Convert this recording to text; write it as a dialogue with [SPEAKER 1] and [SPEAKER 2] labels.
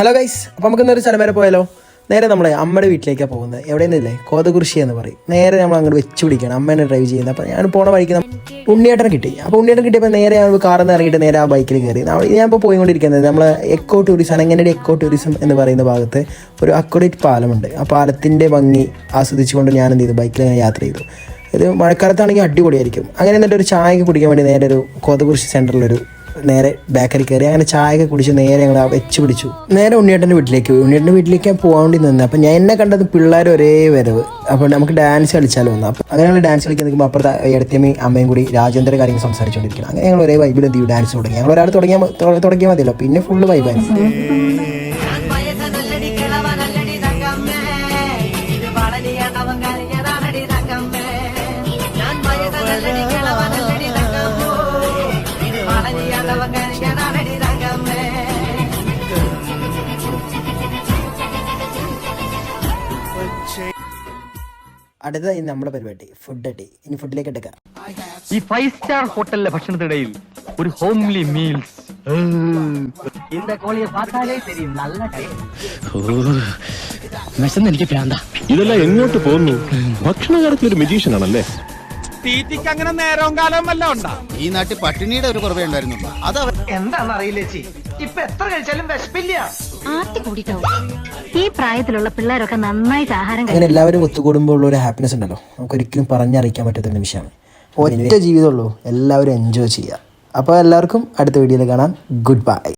[SPEAKER 1] Hello guys, അപ്പോൾ നമുക്കിന്നൊരു സ്ഥലം വരെ പോയാലോ? നേരെ നമ്മളെ അമ്മയുടെ വീട്ടിലേക്കാണ് പോകുന്നത്. എവിടെ നിന്നില്ലേ, കോതകുറിശി എന്ന് പറയും. നേരെ നമ്മൾ അങ്ങോട്ട് വെച്ച് പിടിക്കണം, അമ്മേനെ ഡ്രൈവ് ചെയ്യുന്നത്. അപ്പോൾ ഞാൻ പോണ വഴിക്ക് ഉണ്ണിയേട്ടനെ കിട്ടി. അപ്പോൾ ഉണ്ണിയേട്ടൻ കിട്ടിയപ്പോൾ നേരെ ഞങ്ങൾ കാറിൽ നിന്ന് ഇറങ്ങിയിട്ട് നേരെ ആ ബൈക്കിൽ കയറി. ഞാൻ ഇപ്പോൾ പോയിക്കൊണ്ടിരിക്കുന്നത് നമ്മൾ eco tourism, Ananganadi eco tourism എന്ന് പറയുന്ന ഭാഗത്ത് ഒരു അക്വഡേറ്റ് പാലമുണ്ട്. ആ പാലത്തിൻ്റെ ഭംഗി ആസ്വദിച്ചുകൊണ്ട് ഞാൻ എന്ത് ചെയ്തു, ബൈക്കിൽ ഞാൻ യാത്ര ചെയ്തു. ഇത് മഴക്കാലത്താണെങ്കിൽ അടിപൊളിയായിരിക്കും. അങ്ങനെ എന്നിട്ട് ഒരു ചായയൊക്കെ കുടിക്കാൻ വേണ്ടി നേരെ ഒരു കോതകുറിശി സെൻറ്ററിലൊരു നേരെ ബേക്കറി കയറി. അങ്ങനെ ചായയൊക്കെ കുടിച്ച് നേരെ ഞങ്ങൾ വെച്ച് പിടിച്ചു. നേരെ ഉണ്ണിയേട്ടൻ്റെ വീട്ടിലേക്ക് പോയി. ഉണ്ണിയേട്ടൻ്റെ വീട്ടിലേക്ക് ഞാൻ പോകാൻ വേണ്ടി നിന്ന്. അപ്പം ഞാൻ എന്നെ കണ്ടത് പിള്ളേർ ഒരേ വരവ്. അപ്പോൾ നമുക്ക് ഡാൻസ് കളിച്ചാലോ വന്നു. അപ്പം അങ്ങനെ ഞങ്ങൾ ഡാൻസ് കളിക്കാൻ നിൽക്കുമ്പോൾ അപ്പുറത്തെ ഇടത്തേമ്മയും അമ്മയും കൂടി രാജേന്ദ്ര കാര്യങ്ങൾ സംസാരിച്ചുകൊണ്ടിരിക്കണം. അങ്ങനെ ഞങ്ങൾ ഒരേ വൈബിൽ എന്ത് ചെയ്യും, ഡാൻസ് തുടങ്ങി. ഞങ്ങൾ ഒരാൾ തുടങ്ങിയാൽ മതിയല്ലോ, പിന്നെ ഫുള്ള് വൈബായിരുന്നു. അടുത്തതായി നമ്മുടെ പരിപാടി ഫുഡ് അടി. ഇനി ഫുഡിലേക്ക് എടുക്കാം.
[SPEAKER 2] ഈ 5 സ്റ്റാർ ഹോട്ടലിലെ ഭക്ഷണത്തിനിടയിൽ ഒരു ഹോംലി മീൽസ്.
[SPEAKER 3] എനിക്ക് പ്രാന്ത.
[SPEAKER 4] ഇതെല്ലാം എങ്ങോട്ട് പോകുന്നു? ഭക്ഷണകാലത്ത് ഒരു മെജീഷ്യൻ ആണല്ലേ.
[SPEAKER 5] തീറ്റിക്ക് അങ്ങനെ നേരവും കാലവും വല്ല ഉണ്ടാ?
[SPEAKER 6] ഈ നാട്ടിൽ പട്ടിണിയുടെ ഒരു കുറവേ ഉണ്ടായിരുന്നു. അത്
[SPEAKER 5] എന്താണെന്ന് അറിയില്ല ചേച്ചി, ഇപ്പൊ എത്ര കഴിച്ചാലും വിശപ്പില്ല.
[SPEAKER 7] ഈ പ്രായത്തിലുള്ള പിള്ളേരൊക്കെ നന്നായിട്ട് ആഹാരം
[SPEAKER 1] അങ്ങനെ എല്ലാവരും ഒത്തുകൂടുമ്പോൾ ഉള്ള ഒരു ഹാപ്പിനെസ് ഉണ്ടല്ലോ, നമുക്കൊരിക്കലും പറഞ്ഞറിയിക്കാൻ പറ്റാത്ത നിമിഷമാണ്. ഒറ്റ ജീവിതമുള്ളൂ, എല്ലാവരും എൻജോയ് ചെയ്യുക. അപ്പോൾ എല്ലാവർക്കും അടുത്ത വീഡിയോയിൽ കാണാം. Good bye.